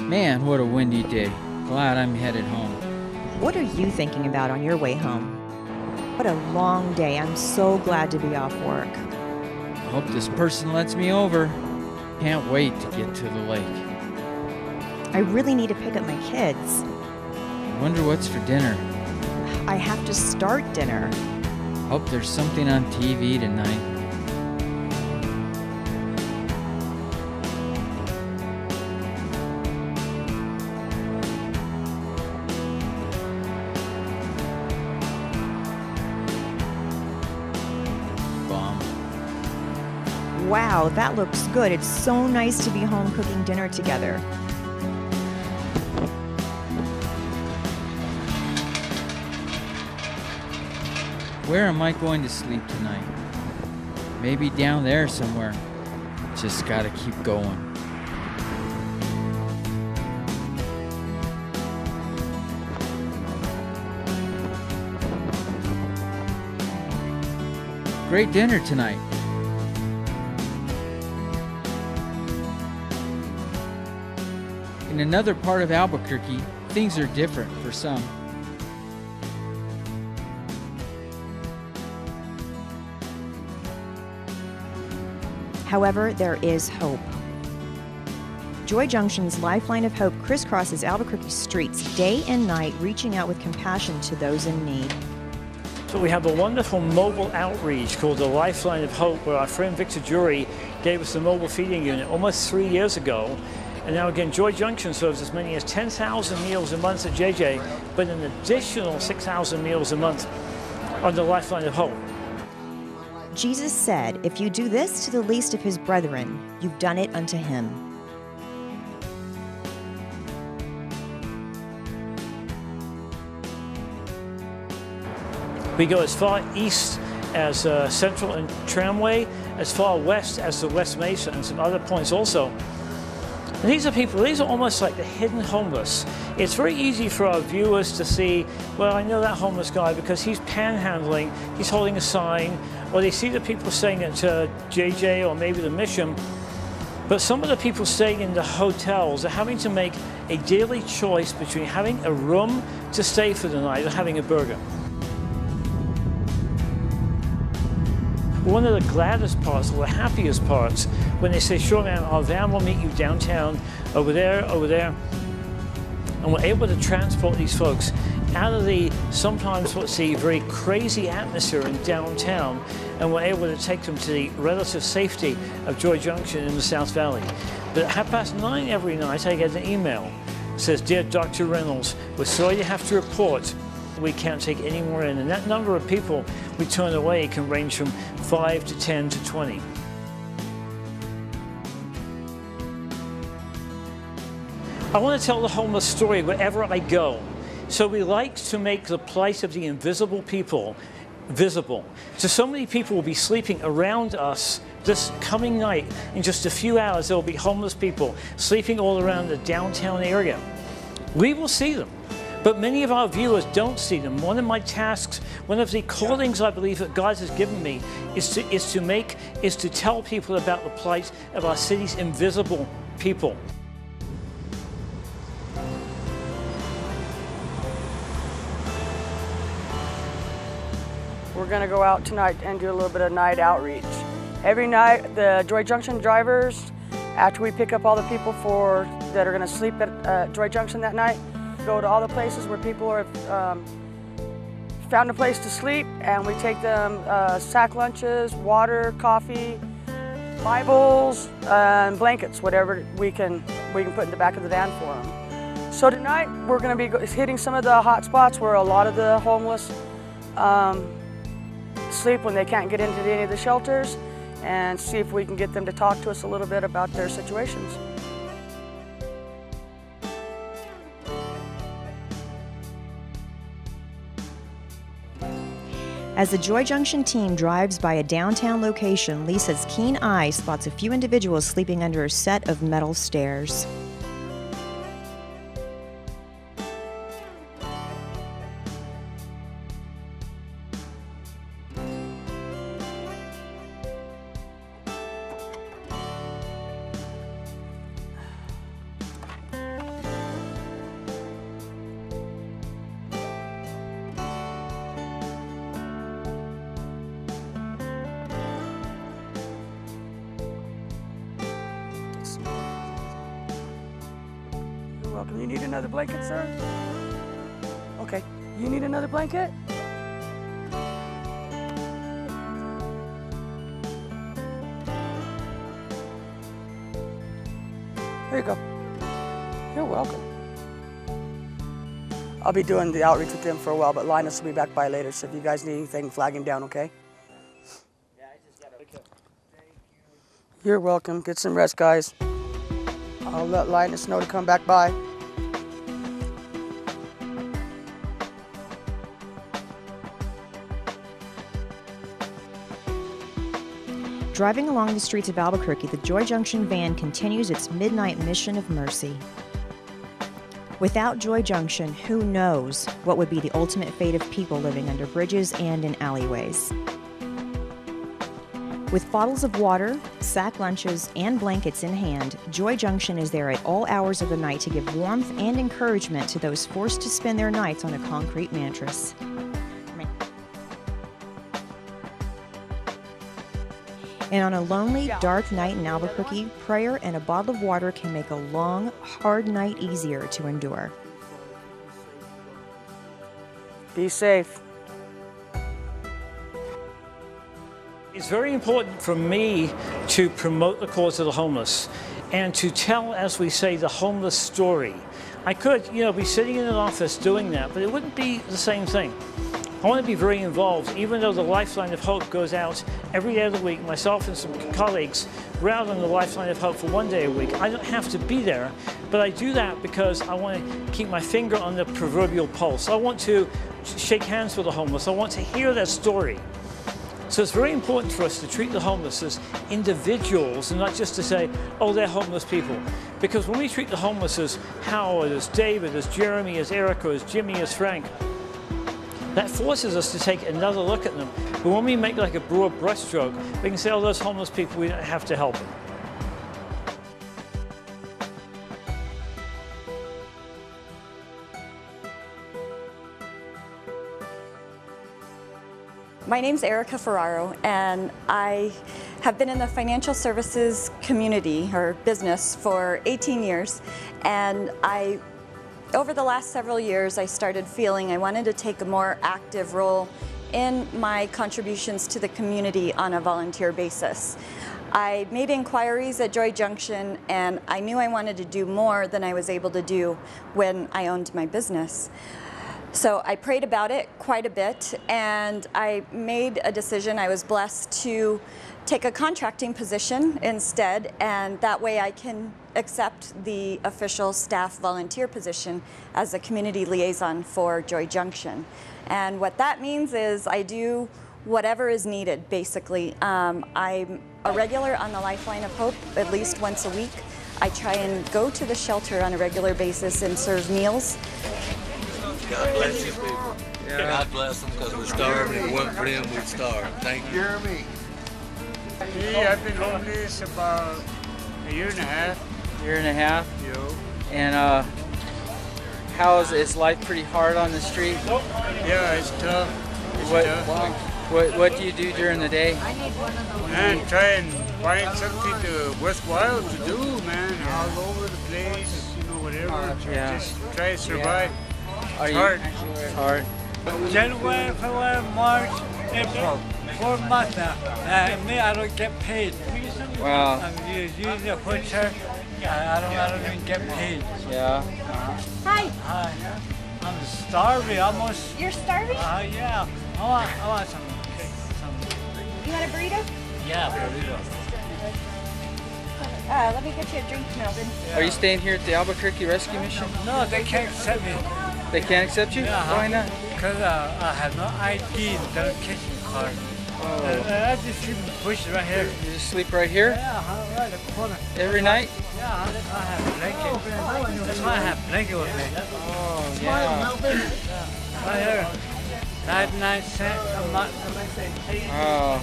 Man, what a windy day. Glad I'm headed home. What are you thinking about on your way home? What a long day. I'm so glad to be off work. I hope this person lets me over. Can't wait to get to the lake. I really need to pick up my kids. I wonder what's for dinner. I have to start dinner. Hope there's something on TV tonight. Wow, that looks good. It's so nice to be home cooking dinner together. Where am I going to sleep tonight? Maybe down there somewhere. Just gotta keep going. Great dinner tonight. In another part of Albuquerque, things are different for some. However, there is hope. Joy Junction's Lifeline of Hope crisscrosses Albuquerque streets day and night, reaching out with compassion to those in need. So we have a wonderful mobile outreach called the Lifeline of Hope, where our friend Victor Jury gave us a mobile feeding unit almost 3 years ago. And now again, Joy Junction serves as many as 10,000 meals a month at JJ, but an additional 6,000 meals a month on the Lifeline of Hope. Jesus said, "If you do this to the least of his brethren, you've done it unto him." We go as far east as Central and Tramway, as far west as the West Mesa and some other points also. And these are people, these are almost like the hidden homeless. It's very easy for our viewers to see, well, I know that homeless guy because he's panhandling, he's holding a sign, or they see the people staying at JJ or maybe the Mission. But some of the people staying in the hotels are having to make a daily choice between having a room to stay for the night or having a burger. One of the gladdest parts, or the happiest parts, when they say, sure man, our van will meet you downtown, over there, and we're able to transport these folks out of the, sometimes what's the very crazy atmosphere in downtown, and we're able to take them to the relative safety of Joy Junction in the South Valley. But at 9:30 every night, I get an email. It says, "Dear Dr. Reynolds, we're sorry you have to report. We can't take any more in." And that number of people we turn away can range from 5 to 10 to 20. I want to tell the homeless story wherever I go. So we like to make the plight of the invisible people visible. So many people will be sleeping around us this coming night. In just a few hours, there will be homeless people sleeping all around the downtown area. We will see them. But many of our viewers don't see them. One of my tasks, one of the callings I believe that God has given me is to tell people about the plight of our city's invisible people. We're going to go out tonight and do a little bit of night outreach. Every night, the Joy Junction drivers, after we pick up all the people that are going to sleep at Joy Junction that night, go to all the places where people are found a place to sleep, and we take them sack lunches, water, coffee, Bibles, and blankets, whatever we can put in the back of the van for them. So tonight we're going to be hitting some of the hot spots where a lot of the homeless sleep when they can't get into any of the shelters, and see if we can get them to talk to us a little bit about their situations. As the Joy Junction team drives by a downtown location, Lisa's keen eye spots a few individuals sleeping under a set of metal stairs. welcome. You need another blanket, sir? Okay. You need another blanket? Here you go. You're welcome. I'll be doing the outreach with them for a while, but Linus will be back by later, so if you guys need anything, flag him down, okay? Yeah, I just got to... You're welcome. Get some rest, guys. I'll let Linus know to come back by. Driving along the streets of Albuquerque, the Joy Junction van continues its midnight mission of mercy. Without Joy Junction, who knows what would be the ultimate fate of people living under bridges and in alleyways. With bottles of water, sack lunches, and blankets in hand, Joy Junction is there at all hours of the night to give warmth and encouragement to those forced to spend their nights on a concrete mattress. And on a lonely, dark night in Albuquerque, prayer and a bottle of water can make a long, hard night easier to endure. Be safe. It's very important for me to promote the cause of the homeless and to tell, as we say, the homeless story. I could, be sitting in an office doing that, but it wouldn't be the same thing. I want to be very involved, even though the Lifeline of Hope goes out every day of the week. Myself and some colleagues we're out on the Lifeline of Hope for 1 day a week. I don't have to be there, but I do that because I want to keep my finger on the proverbial pulse. I want to shake hands with the homeless. I want to hear their story. So it's very important for us to treat the homeless as individuals and not just to say, oh, they're homeless people. Because when we treat the homeless as Howard, as David, as Jeremy, as Erica, as Jimmy, as Frank, that forces us to take another look at them. But when we make like a broad brushstroke, we can say, oh, those homeless people, we don't have to help them. My name's Erica Ferraro, and I have been in the financial services community or business for 18 years. And over the last several years, I started feeling I wanted to take a more active role in my contributions to the community on a volunteer basis. I made inquiries at Joy Junction, and I knew I wanted to do more than I was able to do when I owned my business. So I prayed about it quite a bit, and I made a decision. I was blessed to take a contracting position instead, and that way I can accept the official staff volunteer position as a community liaison for Joy Junction. And what that means is I do whatever is needed, basically. I'm a regular on the Lifeline of Hope at least once a week. I try and go to the shelter on a regular basis and serve meals. God bless you people. Yeah. God bless them, because we're starving. If it wasn't for them, we'd starve. Thank you. Jeremy. Hey, I've been homeless about a year and a half. Year and a half? Yo. And how is life pretty hard on the street? Yeah, it's tough. What do you do during the day? Man, try and find something worthwhile to do, man. All over the place, whatever. Yeah. Just try to survive. It's hard. It's hard. January, February, March, April, 4 months now. Me, I don't get paid. Wow. I'm using a wheelchair. I don't even get paid. Yeah. Hi. Hi. I'm starving almost. You're starving? Yeah. I want some. You want a burrito? Yeah, burrito. Let me get you a drink, Melvin. Are you staying here at the Albuquerque Rescue Mission? No, they can't accept me. They can't accept you? Yeah, Why not? Because I have no ID and identification card. I just sleep in the bush right here. You just sleep right here? Yeah, right in the corner. Every night? Yeah, I have a blanket. That's why I have a blanket with me. Oh, yeah. Right here. 99 cents a month. Oh.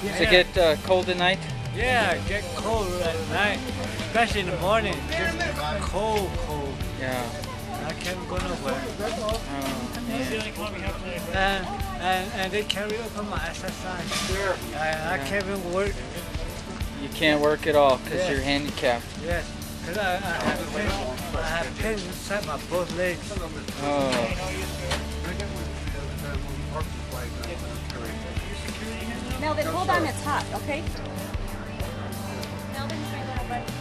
Does it get cold at night? Yeah, it get cold at night, especially in the morning. Just cold. Yeah. I can't go nowhere. Oh. And they carry over my exercise. I can't even work. You can't work at all because Yes. you're handicapped. Yes. Because I have pain inside my both legs. Oh. Melvin, hold on, it's hot, okay? Melvin's my little buddy.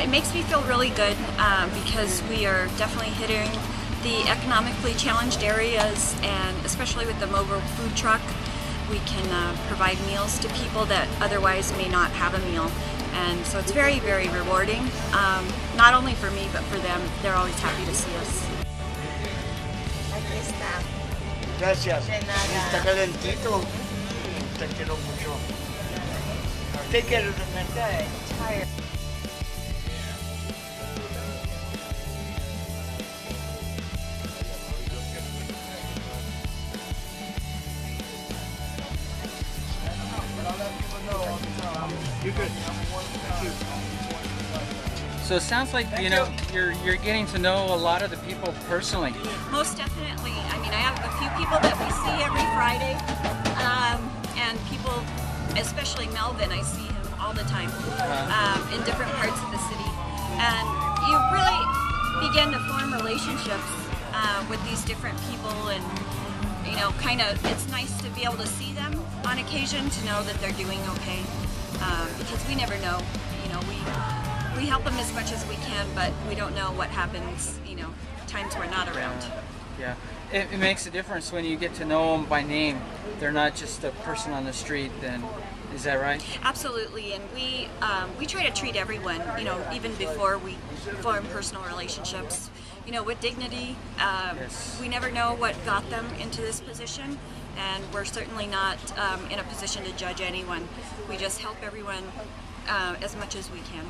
It makes me feel really good because we are definitely hitting the economically challenged areas, and especially with the mobile food truck, we can provide meals to people that otherwise may not have a meal. And so it's very, very rewarding, not only for me, but for them. They're always happy to see us. Gracias. Está calentito. Te quiero mucho. Take care of the man. Tired. So it sounds like, you know, you're getting to know a lot of the people personally. Most definitely. I mean, I have a few people that we see every Friday, and people, especially Melvin, I see him all the time in different parts of the city. And you really begin to form relationships with these different people, and you know, kind of, it's nice to be able to see them on occasion, to know that they're doing okay, because we never know. You know, we help them as much as we can, but we don't know what happens, you know, times we're not around. Yeah, it makes a difference when you get to know them by name. They're not just a person on the street, then. Is that right? Absolutely, and we try to treat everyone, you know, even before we form personal relationships, you know, with dignity. Yes. We never know what got them into this position, and we're certainly not in a position to judge anyone. We just help everyone as much as we can.